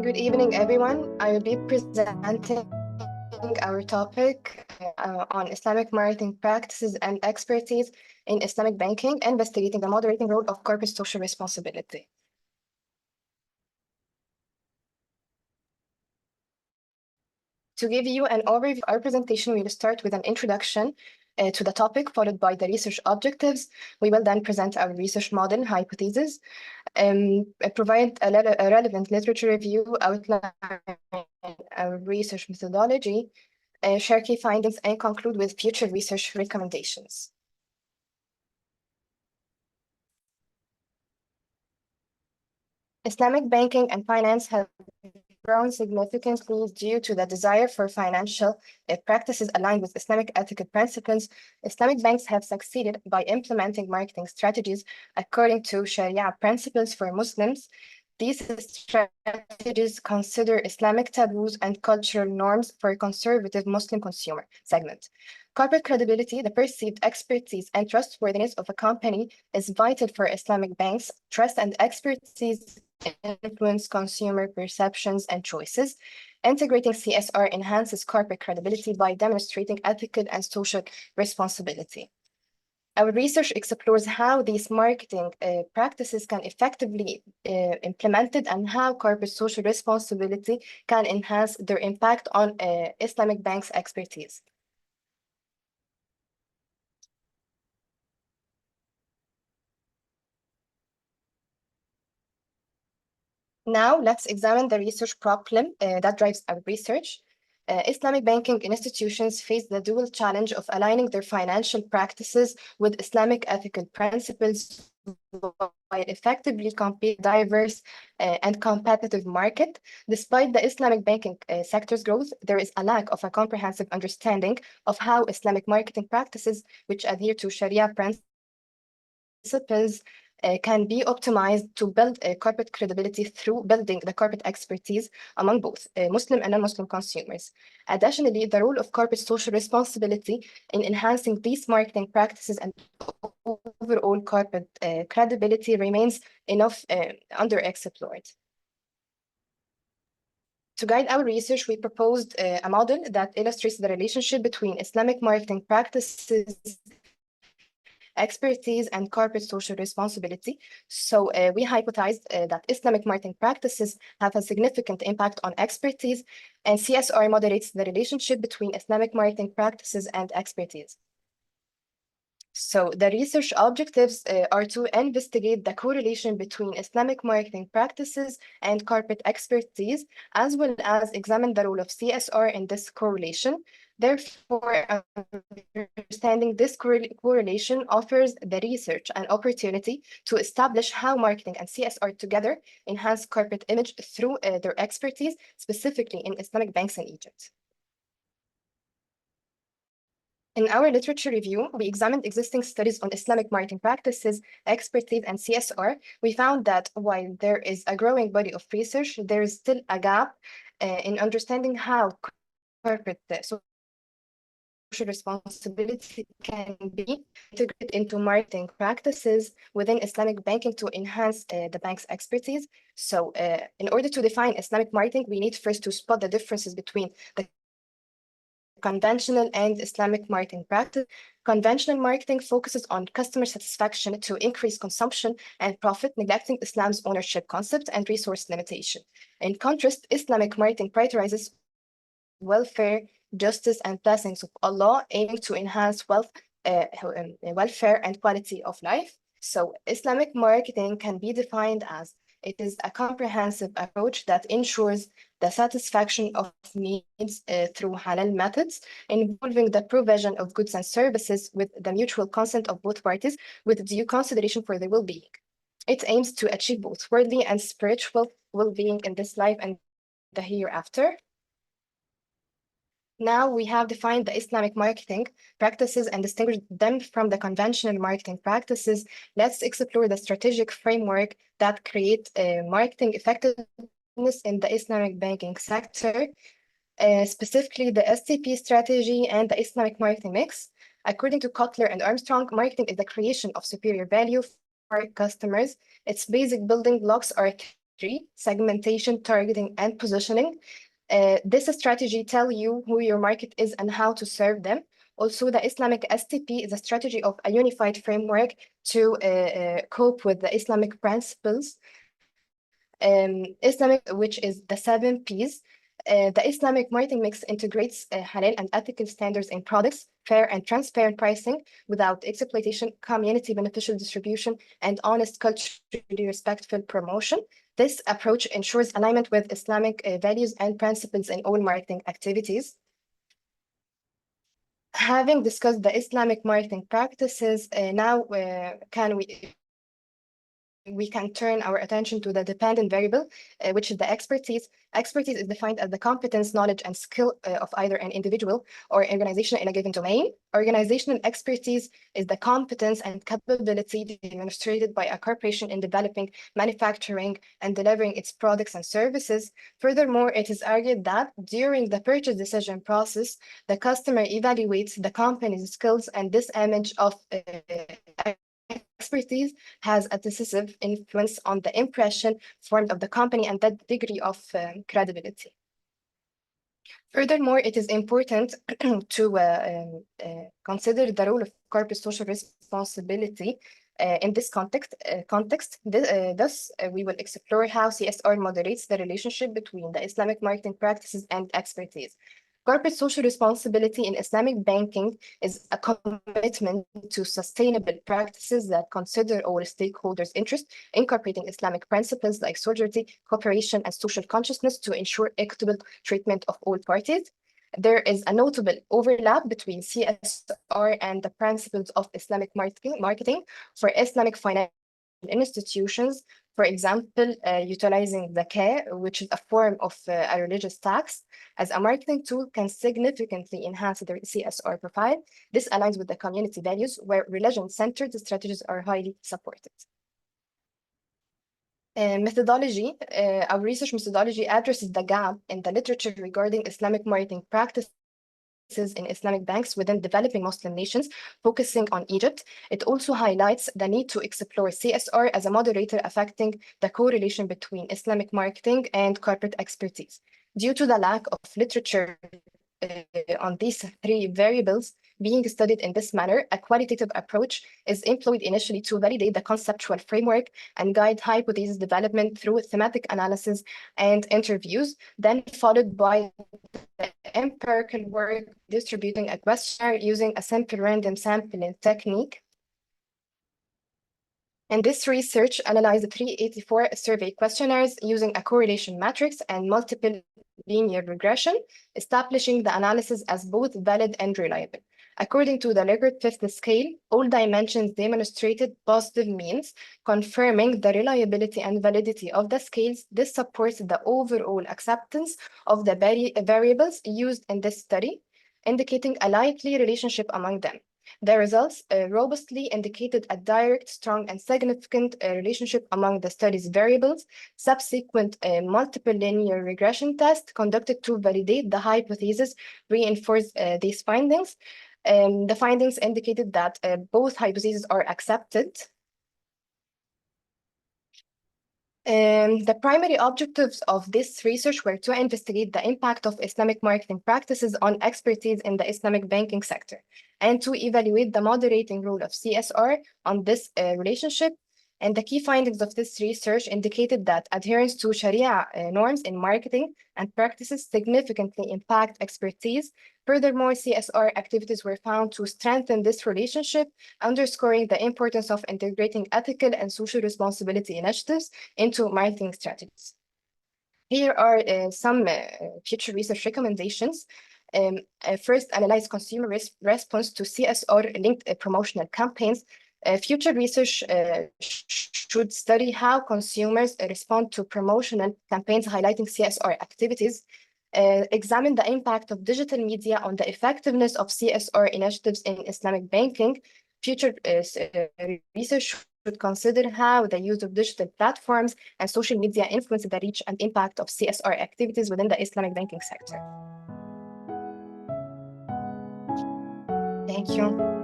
Good evening, everyone. I will be presenting our topic on Islamic marketing practices and expertise in Islamic banking, investigating the moderating role of corporate social responsibility. To give you an overview of our presentation, we will start with an introduction to the topic, followed by the research objectives. We will then present our research model hypothesis, provide a relevant literature review, outline our research methodology, share key findings, and conclude with future research recommendations. Islamic banking and finance have grown significantly due to the desire for financial practices aligned with Islamic ethical principles. Islamic banks have succeeded by implementing marketing strategies according to Sharia principles for Muslims. These strategies consider Islamic taboos and cultural norms for a conservative Muslim consumer segment. Corporate credibility, the perceived expertise and trustworthiness of a company is vital for Islamic banks. Trust and expertise influence consumer perceptions and choices. Integrating CSR enhances corporate credibility by demonstrating ethical and social responsibility. Our research explores how these marketing practices can effectively implemented and how corporate social responsibility can enhance their impact on Islamic banks' expertise. Now, let's examine the research problem that drives our research. Islamic banking institutions face the dual challenge of aligning their financial practices with Islamic ethical principles while effectively compete diverse and competitive market. Despite the Islamic banking sector's growth, there is a lack of a comprehensive understanding of how Islamic marketing practices, which adhere to Sharia principles, can be optimized to build corporate credibility through building the corporate expertise among both Muslim and non-Muslim consumers. Additionally, the role of corporate social responsibility in enhancing these marketing practices and overall corporate credibility remains underexplored. To guide our research, we proposed a model that illustrates the relationship between Islamic marketing practices, expertise, and corporate social responsibility. So we hypothesized that Islamic marketing practices have a significant impact on expertise, and CSR moderates the relationship between Islamic marketing practices and expertise. So the research objectives are to investigate the correlation between Islamic marketing practices and corporate expertise, as well as examine the role of CSR in this correlation. Therefore, understanding this correlation offers the research an opportunity to establish how marketing and CSR together enhance corporate image through their expertise, specifically in Islamic banks in Egypt. In our literature review, we examined existing studies on Islamic marketing practices, expertise, and CSR. We found that while there is a growing body of research, there is still a gap in understanding how corporate social responsibility can be integrated into marketing practices within Islamic banking to enhance the bank's expertise. So in order to define Islamic marketing, we need first to spot the differences between the conventional and Islamic marketing practice. Conventional marketing focuses on customer satisfaction to increase consumption and profit, neglecting Islam's ownership concept and resource limitation. In contrast, Islamic marketing prioritizes welfare, justice, and blessings of Allah, aiming to enhance welfare and quality of life. So Islamic marketing can be defined as it is a comprehensive approach that ensures the satisfaction of needs through halal methods, involving the provision of goods and services with the mutual consent of both parties, with due consideration for their well-being. It aims to achieve both worldly and spiritual well-being in this life and the hereafter. Now we have defined the Islamic marketing practices and distinguished them from the conventional marketing practices. Let's explore the strategic framework that create marketing effectiveness in the Islamic banking sector, specifically the STP strategy and the Islamic marketing mix. According to Kotler and Armstrong, marketing is the creation of superior value customers. Its basic building blocks are three: segmentation, targeting, and positioning. This strategy tells you who your market is and how to serve them. Also, the Islamic STP is a strategy of a unified framework to cope with the Islamic principles. Islamic, which is the 7 Ps. The Islamic marketing mix integrates halal and ethical standards in products, fair and transparent pricing without exploitation, community beneficial distribution, and honest culturally respectful promotion. This approach ensures alignment with Islamic values and principles in all marketing activities. Having discussed the Islamic marketing practices, now we can turn our attention to the dependent variable, which is the expertise. Expertise is defined as the competence, knowledge, and skill of either an individual or organization in a given domain. Organizational expertise is the competence and capability demonstrated by a corporation in developing, manufacturing, and delivering its products and services. Furthermore, it is argued that during the purchase decision process, the customer evaluates the company's skills, and this image of expertise has a decisive influence on the impression formed of the company and that degree of credibility. Furthermore, it is important to consider the role of corporate social responsibility in this context. Thus, we will explore how CSR moderates the relationship between the Islamic marketing practices and expertise. Corporate social responsibility in Islamic banking is a commitment to sustainable practices that consider all stakeholders' interests, incorporating Islamic principles like solidarity, cooperation, and social consciousness to ensure equitable treatment of all parties. There is a notable overlap between CSR and the principles of Islamic marketing for Islamic financial institutions. For example, utilizing zakah, which is a form of a religious tax, as a marketing tool can significantly enhance their CSR profile. This aligns with the community values where religion-centered strategies are highly supported. Methodology, our research methodology addresses the gap in the literature regarding Islamic marketing practices in Islamic banks within developing Muslim nations, focusing on Egypt. It also highlights the need to explore CSR as a moderator affecting the correlation between Islamic marketing and corporate expertise. Due to the lack of literature on these three variables being studied in this manner, a qualitative approach is employed initially to validate the conceptual framework and guide hypothesis development through thematic analysis and interviews, then followed by the empirical work distributing a questionnaire using a simple random sampling technique. And this research analyzed 384 survey questionnaires using a correlation matrix and multiple linear regression, establishing the analysis as both valid and reliable. According to the Likert fifth scale, all dimensions demonstrated positive means, confirming the reliability and validity of the scales. This supports the overall acceptance of the variables used in this study, indicating a likely relationship among them. The results robustly indicated a direct, strong, and significant relationship among the study's variables. Subsequent multiple linear regression tests conducted to validate the hypothesis reinforced these findings. The findings indicated that both hypotheses are accepted. The primary objectives of this research were to investigate the impact of Islamic marketing practices on expertise in the Islamic banking sector and to evaluate the moderating role of CSR on this relationship. And the key findings of this research indicated that adherence to Sharia norms in marketing and practices significantly impact expertise. Furthermore, CSR activities were found to strengthen this relationship, underscoring the importance of integrating ethical and social responsibility initiatives into marketing strategies. Here are some future research recommendations. First, analyze consumer response to CSR-linked promotional campaigns. Future research should study how consumers respond to promotional campaigns highlighting CSR activities. Examine the impact of digital media on the effectiveness of CSR initiatives in Islamic banking. Future research should consider how the use of digital platforms and social media influence the reach and impact of CSR activities within the Islamic banking sector. Thank you.